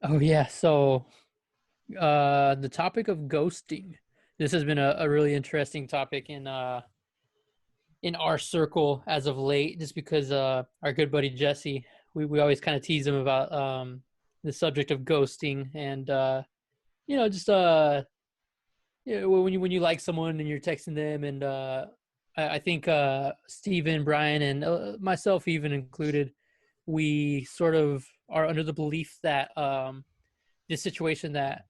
Oh yeah, so the topic of ghosting. This has been a really interesting topic in our circle as of late, just because our good buddy Jesse, we always kind of tease him about the subject of ghosting and just when you like someone and you're texting them and I think Steven, Brian, and myself even included, we sort of are under the belief that this situation that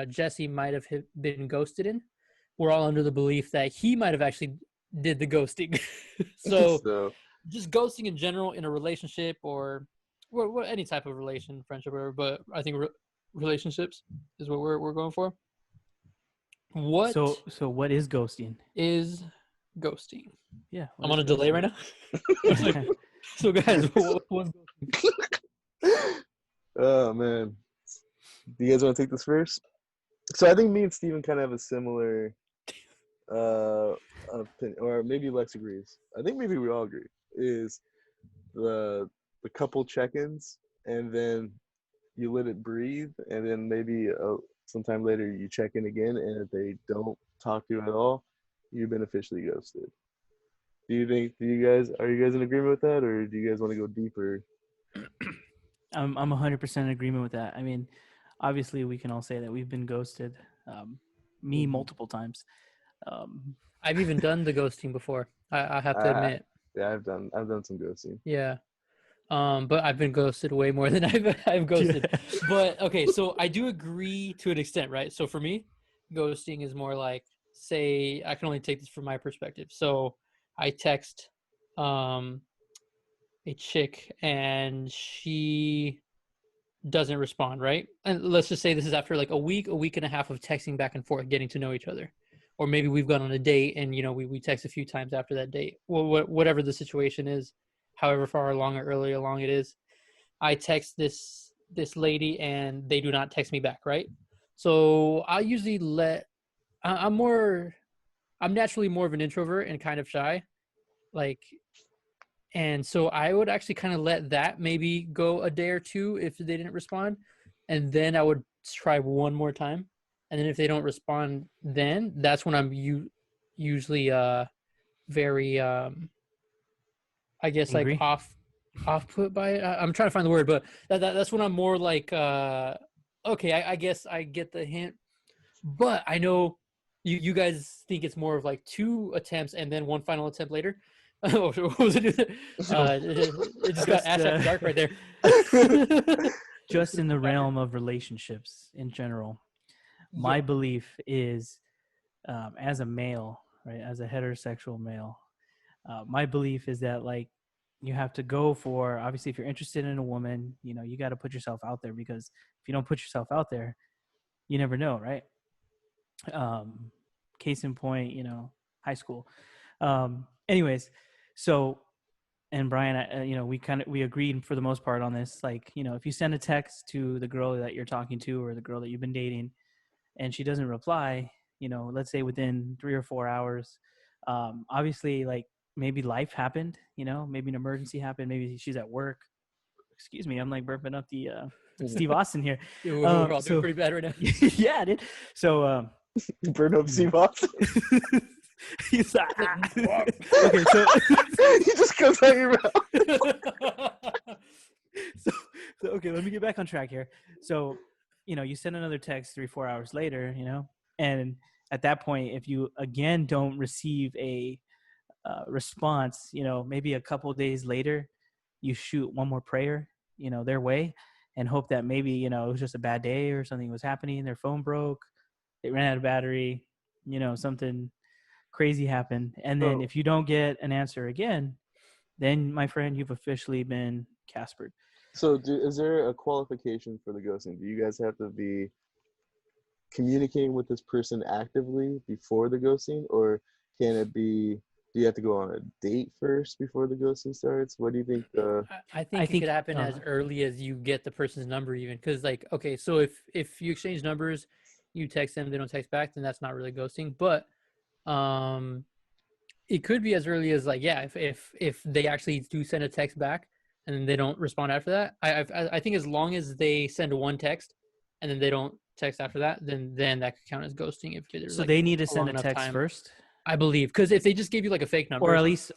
Jesse might have been ghosted in, we're all under the belief that he might have actually did the ghosting. So So just ghosting in general in a relationship or any type of relation, friendship, whatever. But I think relationships is what we're going for. What So what is ghosting? is ghosting? Yeah. I'm what on a is delay right now. So guys, what's oh man. Do you guys want to take this first? So I think me and Steven kind of have a similar opinion, or maybe Lex agrees. I think maybe we all agree. Is the couple check-ins and then you let it breathe, and then maybe sometime later you check in again, and if they don't talk to you at all, you've been officially ghosted. Do you think? Are you guys in agreement with that, or do you guys want to go deeper? I'm 100% in agreement with that. I mean, obviously, we can all say that we've been ghosted. Me multiple times. I've even done the ghosting before. I have to admit. Yeah, I've done some ghosting. Yeah. But I've been ghosted way more than I've ghosted. But okay, so I do agree to an extent, right? So for me, ghosting is more like, say, I can only take this from my perspective. So I text a chick and she doesn't respond, right? And let's just say this is after like a week and a half of texting back and forth, getting to know each other. Or maybe we've gone on a date and we text a few times after that date. Well, whatever the situation is, however far along or early along it is, I text this lady and they do not text me back, right? So I usually I'm naturally more of an introvert and kind of shy, like, and so I would actually kind of let that maybe go a day or two if they didn't respond, and then I would try one more time, and then if they don't respond, then that's when I'm usually very I guess like Angry? off put by it. I'm trying to find the word, but that's when I'm more like okay, I guess I get the hint, but I know you guys think it's more of like two attempts and then one final attempt later. Oh, what was it? It just got Ash After Dark right there. Just in the realm of relationships in general, my belief is, as a male, right, as a heterosexual male, my belief is that, like, you have to go for, obviously, if you're interested in a woman, you got to put yourself out there, because if you don't put yourself out there, you never know, right? Case in point, high school. Anyways, so, and Brian, we agreed for the most part on this. Like, if you send a text to the girl that you're talking to or the girl that you've been dating, and she doesn't reply, let's say within 3 or 4 hours, obviously, like, maybe life happened, maybe an emergency happened, maybe she's at work. Excuse me, I'm like burping up the Steve Austin here. We're all doing pretty bad right now. Yeah, dude. So burn up Steve Austin. He's like, okay, so he just comes out your mouth. so okay, let me get back on track here. So, you send another text 3-4 hours later, and at that point, if you again don't receive a response, maybe a couple of days later, you shoot one more prayer, their way, and hope that maybe, it was just a bad day or something was happening. Their phone broke, they ran out of battery, something crazy happened. And then if you don't get an answer again, then, my friend, you've officially been Caspered. So is there a qualification for the ghosting? Do you guys have to be communicating with this person actively before the ghosting, or can it be, do you have to go on a date first before the ghosting starts? What do you think? I think it could happen as early as you get the person's number, even, because, like, okay, so if you exchange numbers, you text them, they don't text back, then that's not really ghosting. But it could be as early as, like, yeah, if they actually do send a text back, and then they don't respond after that, I think as long as they send one text and then they don't text after that, then that could count as ghosting if there's So like they need to a long send a enough text time. first, I believe, because if they just gave you like a fake number, or or at something, least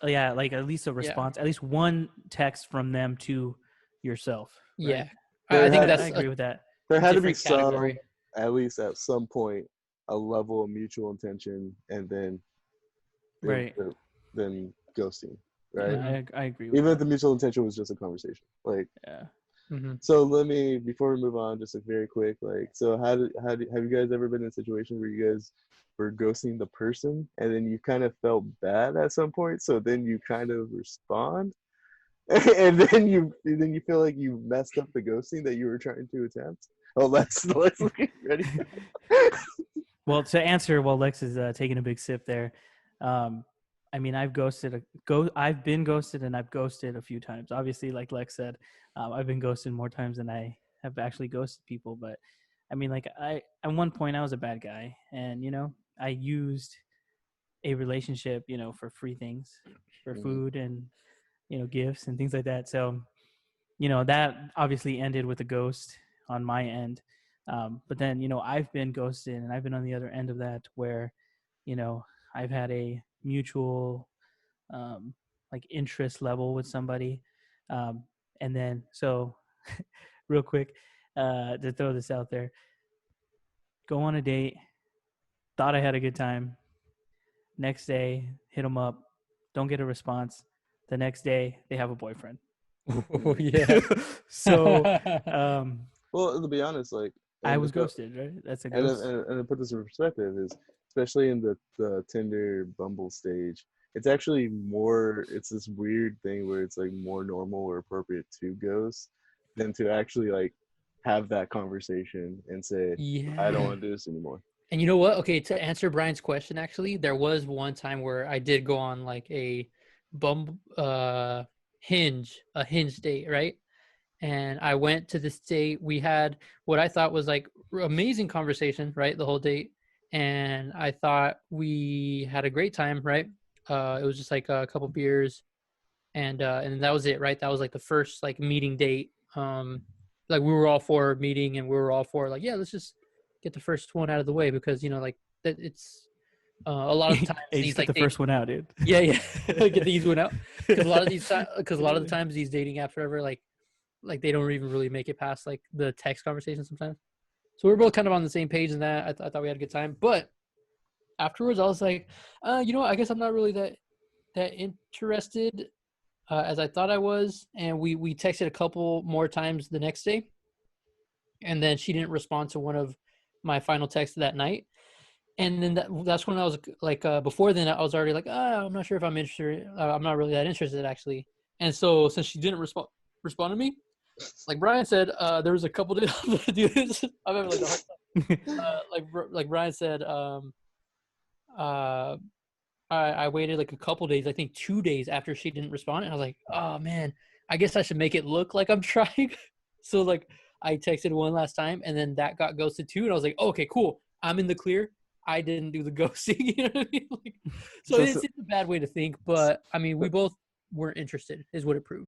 at least a response, at least one text from them to yourself. Right? yeah, There I think had I that's agree a with that. there had to be different category. at least at some point, a level of mutual intention, and then Right. then ghosting, right? Yeah, I agree with Even if that. the mutual intention was just a conversation, like. Yeah. Mm-hmm. So before we move on, just a very quick, like, so have you guys ever been in a situation where you guys were ghosting the person and then you kind of felt bad at some point, so then you kind of respond, and then you feel like you messed up the ghosting that you were trying to attempt? Oh, let's ready. Well, to answer while Lex is taking a big sip there, I mean, I've been ghosted, and I've ghosted a few times. Obviously, like Lex said, I've been ghosted more times than I have actually ghosted people. But I mean, like at one point I was a bad guy, and I used a relationship, for free things, for food and gifts and things like that. So that obviously ended with a ghost on my end. But then I've been ghosted, and I've been on the other end of that, where I've had a mutual like interest level with somebody, and then so real quick, to throw this out there, go on a date, thought I had a good time. Next day, hit them up, don't get a response. The next day, they have a boyfriend. Oh yeah. So um, Well, to be honest, like, I and was ghosted, right? That's a and ghost. and to put this in perspective is, especially in the Tinder Bumble stage, it's this weird thing where it's like more normal or appropriate to ghost than to actually like have that conversation and say, I don't Yeah. want to do this anymore. And you know what? Okay, to answer Brian's question, actually, there was one time where I did go on like a hinge date, right? And I went to this date. We had what I thought was like amazing conversation, right? The whole date. And I thought we had a great time, right? It was just like a couple beers, and that was it, right? That was like the first like meeting date. Like we were all for meeting, and we were all for like, yeah, let's just get the first one out of the way, because like that it's a lot of the times Hey, just these get like the first one out, dude. yeah get these one out, because a lot of the times these dating apps or whatever, like they don't even really make it past like the text conversation sometimes. So we're both kind of on the same page in that. I thought we had a good time, but afterwards I was like, I guess I'm not really that interested as I thought I was. And we texted a couple more times the next day, and then she didn't respond to one of my final texts that night. And then that's when I was like, before then I was already like, I'm not sure if I'm interested. I'm not really that interested actually. And so since she didn't respond to me, like Brian said, there was a couple days do this. I'm having like a hard time. Like Brian said, uh, I waited like a couple days, I think 2 days after she didn't respond, and I was like, oh man, I guess I should make it look like I'm trying. So like I texted one last time, and then that got ghosted too, and I was like, oh, okay, cool, I'm in the clear. I didn't do the ghosting. You know what I mean? Like, so it's a bad way to think, but I mean, we both weren't interested, is what it proved.